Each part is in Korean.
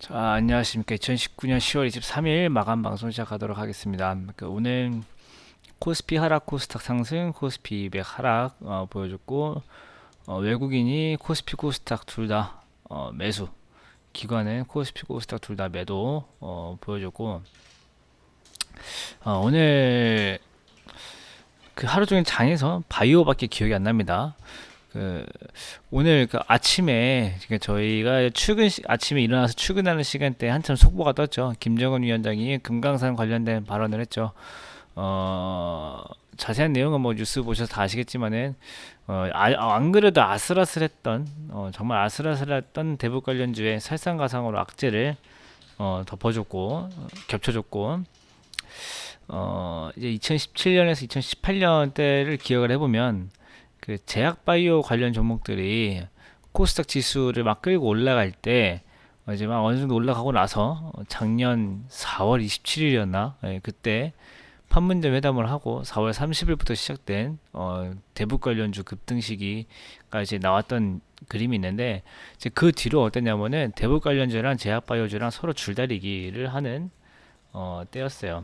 자, 안녕하십니까. 2019년 10월 23일 마감 방송 시작하도록 하겠습니다. 오늘 코스피 하락, 코스닥 상승, 코스피 200 하락 보여줬고, 외국인이 코스피, 코스닥 둘 다 매수, 기관은 코스피, 코스닥 둘 다 매도 보여줬고, 오늘 그 하루 종일 장에서 바이오밖에 기억이 안 납니다. 그 오늘 그 아침에 그러니까 저희가 아침에 일어나서 출근하는 시간대 한참 속보가 떴죠. 김정은 위원장이 금강산 관련된 발언을 했죠. 자세한 내용은 뭐 뉴스 보셔서 다 아시겠지만은 안 그래도 아슬아슬했던 정말 아슬아슬했던 대북 관련주의 설상가상으로 악재를 덮어줬고 겹쳐줬고 이제 2017년에서 2018년 때를 기억을 해보면 그 제약바이오 관련 종목들이 코스닥 지수를 막 끌고 올라갈 때 이제 막 어느 정도 올라가고 나서 작년 4월 27일이었나 그때 판문점 회담을 하고 4월 30일부터 시작된 대북 관련주 급등 시기가 이제 나왔던 그림이 있는데 이제 그 뒤로 어땠냐면은 대북 관련주랑 제약바이오주랑 서로 줄다리기를 하는 때였어요.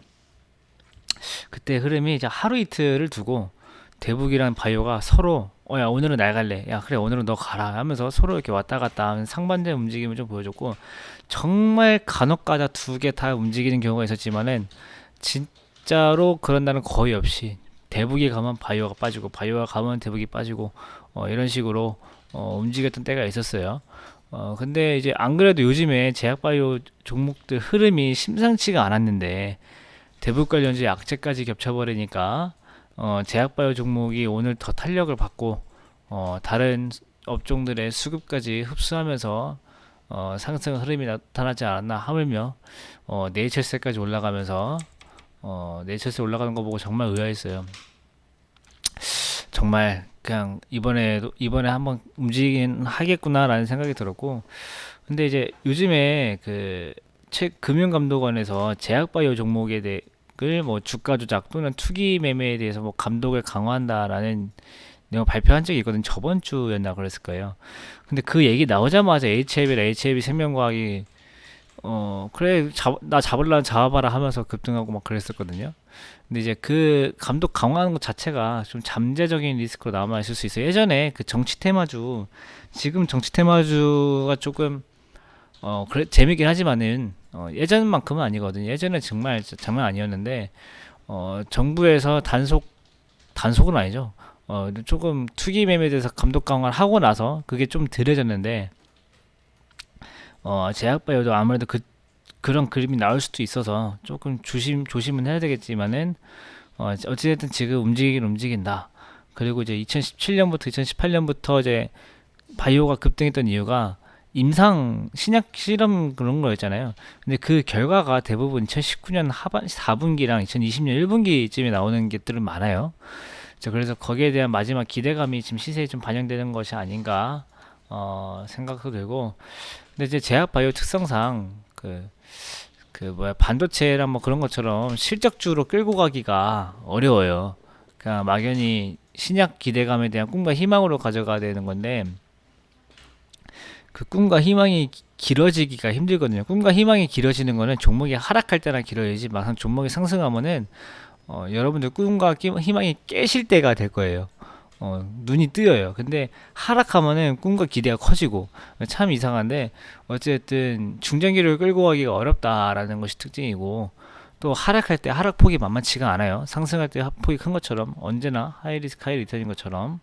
그때 흐름이 이제 하루 이틀을 두고 대북이랑 바이오가 서로 야 오늘은 날 갈래 야 그래 오늘은 너 가라 하면서 서로 이렇게 왔다 갔다 하는 상반된 움직임을 좀 보여줬고 정말 간혹가다 두 개 다 움직이는 경우가 있었지만은 진짜로 그런 날은 거의 없이 대북이 가면 바이오가 빠지고 바이오가 가면 대북이 빠지고 이런 식으로 움직였던 때가 있었어요. 근데 이제 안 그래도 요즘에 제약바이오 종목들 흐름이 심상치가 않았는데 대북 관련주 약재까지 겹쳐버리니까 제약바이오 종목이 오늘 더 탄력을 받고 다른 업종들의 수급까지 흡수하면서 상승 흐름이 나타나지 않았나 하물며 네이처셀까지 올라가면서 네이처셀 올라가는 거 보고 정말 의아했어요. 정말 그냥 이번에 한번 움직이긴 하겠구나라는 생각이 들었고 근데 이제 요즘에 그 금융감독원에서 제약바이오 종목에 대해 뭐 주가 조작 또는 투기 매매에 대해서 뭐 감독을 강화한다라는 내용 발표한 적이 있거든. 저번 주였나 그랬을 거예요. 근데 그 얘기 나오자마자 HLB 생명과학이 그래 나 잡으려면 잡아봐라 하면서 급등하고 막 그랬었거든요. 근데 이제 그 감독 강화하는 것 자체가 좀 잠재적인 리스크로 남아 있을 수 있어요. 예전에 그 정치 테마주 지금 정치 테마주가 조금 그래 재밌긴 하지만은 예전만큼은 아니거든요. 예전에 정말 장난 아니었는데 정부에서 단속은 아니죠. 조금 투기 매매에 대해서 감독 강화를 하고 나서 그게 좀 덜해졌는데 제약바이오도 아무래도 그런 그림이 나올 수도 있어서 조금 조심은 해야 되겠지만은 어찌됐든 지금 움직이긴 움직인다. 그리고 이제 2017년부터 2018년부터 이제 바이오가 급등했던 이유가 임상 신약 실험 그런 거였잖아요. 근데 그 결과가 대부분 2019년 하반 4분기랑 2020년 1분기쯤에 나오는 것들은 많아요. 그래서 거기에 대한 마지막 기대감이 지금 시세에 좀 반영되는 것이 아닌가 생각도 들고 근데 이제 제약 바이오 특성상 그 뭐야 반도체랑 뭐 그런 것처럼 실적주로 끌고 가기가 어려워요. 그냥 막연히 신약 기대감에 대한 꿈과 희망으로 가져가야 되는 건데 그 꿈과 희망이 길어지기가 힘들거든요. 꿈과 희망이 길어지는 거는 종목이 하락할 때나 길어야지 막상 종목이 상승하면은 여러분들 꿈과 희망이 깨실 때가 될 거예요. 눈이 뜨여요. 근데 하락하면은 꿈과 기대가 커지고 참 이상한데 어쨌든 중장기를 끌고 가기가 어렵다라는 것이 특징이고 또 하락할 때 하락폭이 만만치가 않아요. 상승할 때 폭이 큰 것처럼 언제나 하이리스크 하이리턴인 것처럼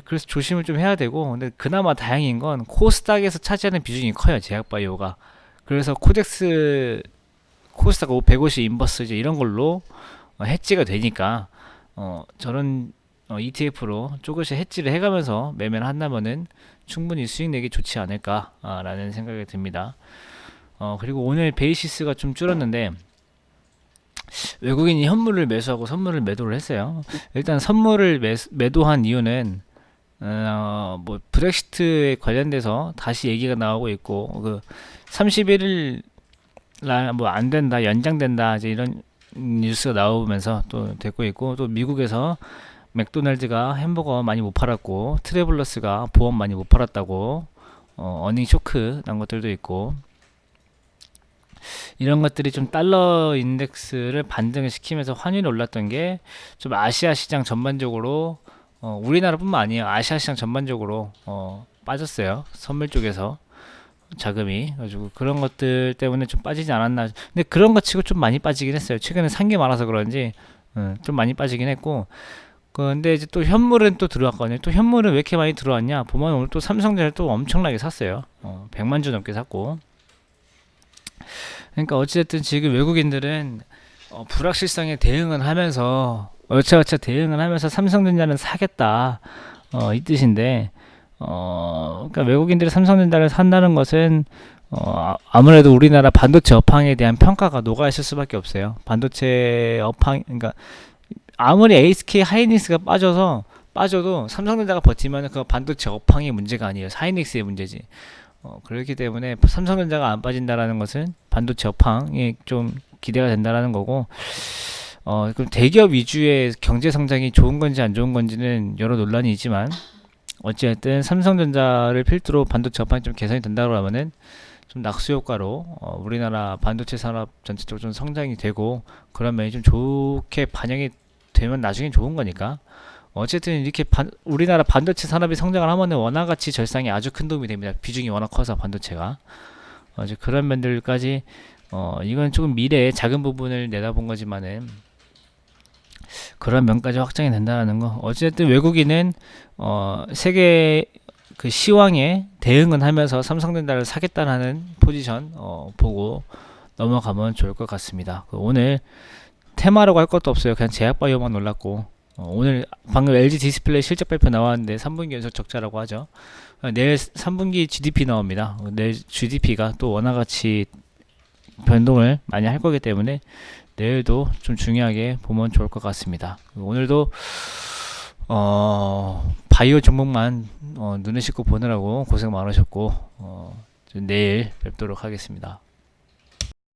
그래서 조심을 좀 해야 되고 근데 그나마 다행인 건 코스닥에서 차지하는 비중이 커요. 제약바이오가. 그래서 코스닥 150 인버스 이제 이런 걸로 해지가 되니까 저런 ETF로 조금씩 해지를 해가면서 매매를 한다면은 충분히 수익 내기 좋지 않을까라는 생각이 듭니다. 그리고 오늘 베이시스가 좀 줄었는데 외국인이 현물을 매수하고 선물을 매도를 했어요. 일단 선물을 매도한 이유는 뭐 브렉시트에 관련돼서 다시 얘기가 나오고 있고 그 31일 날 뭐 안 된다 연장된다 이제 이런 뉴스가 나오면서 또 되고 있고 또 미국에서 맥도날드가 햄버거 많이 못 팔았고 트래블러스가 보험 많이 못 팔았다고 어닝 쇼크 난 것들도 있고, 이런 것들이 좀 달러 인덱스를 반등을 시키면서 환율이 올랐던 게 좀 아시아 시장 전반적으로, 우리나라뿐만 아니에요. 아시아 시장 전반적으로 빠졌어요. 선물 쪽에서 자금이. 가지고 그런 것들 때문에 좀 빠지지 않았나. 근데 그런 것 치고 좀 많이 빠지긴 했어요. 최근에 산 게 많아서 그런지 좀 많이 빠지긴 했고. 근데 이제 또 현물은 또 들어왔거든요. 또 현물은 왜 이렇게 많이 들어왔냐? 보면 오늘 또 삼성전자 또 엄청나게 샀어요. 100만 주 넘게 샀고. 그러니까 어찌됐든 지금 외국인들은 불확실성에 대응을 하면서 어차어차 대응을 하면서 삼성전자는 사겠다, 이 뜻인데, 그러니까 외국인들이 삼성전자를 산다는 것은 아무래도 우리나라 반도체 업황에 대한 평가가 녹아 있을 수밖에 없어요. 반도체 업황, 그러니까 아무리 SK 하이닉스가 빠져도 삼성전자가 버티면 그 반도체 업황이 문제가 아니에요. 하이닉스의 문제지. 그렇기 때문에 삼성전자가 안 빠진다라는 것은 반도체 업황이 좀 기대가 된다라는 거고, 그럼 대기업 위주의 경제 성장이 좋은 건지 안 좋은 건지는 여러 논란이 있지만, 어찌됐든 삼성전자를 필두로 반도체 업황이 좀 개선이 된다고 하면은 좀 낙수 효과로 우리나라 반도체 산업 전체적으로 좀 성장이 되고, 그런 면이 좀 좋게 반영이 되면 나중엔 좋은 거니까. 어쨌든 이렇게 우리나라 반도체 산업이 성장을 하면은 원화가치 절상에 아주 큰 도움이 됩니다. 비중이 워낙 커서 반도체가. 이제 그런 면들까지, 이건 조금 미래의 작은 부분을 내다본 거지만은 그런 면까지 확장이 된다는 거. 어쨌든 외국인은 세계 그 시황에 대응은 하면서 삼성전자를 사겠다는 포지션 보고 넘어가면 좋을 것 같습니다. 오늘 테마라고 할 것도 없어요. 그냥 제약바이오만 놀랐고, 오늘 방금 LG 디스플레이 실적 발표 나왔는데 3분기 연속 적자라고 하죠. 내일 3분기 GDP 나옵니다. 내일 GDP가 또 원화가치 변동을 많이 할 거기 때문에 내일도 좀 중요하게 보면 좋을 것 같습니다. 오늘도 바이오 종목만 눈을 씻고 보느라고 고생 많으셨고, 내일 뵙도록 하겠습니다.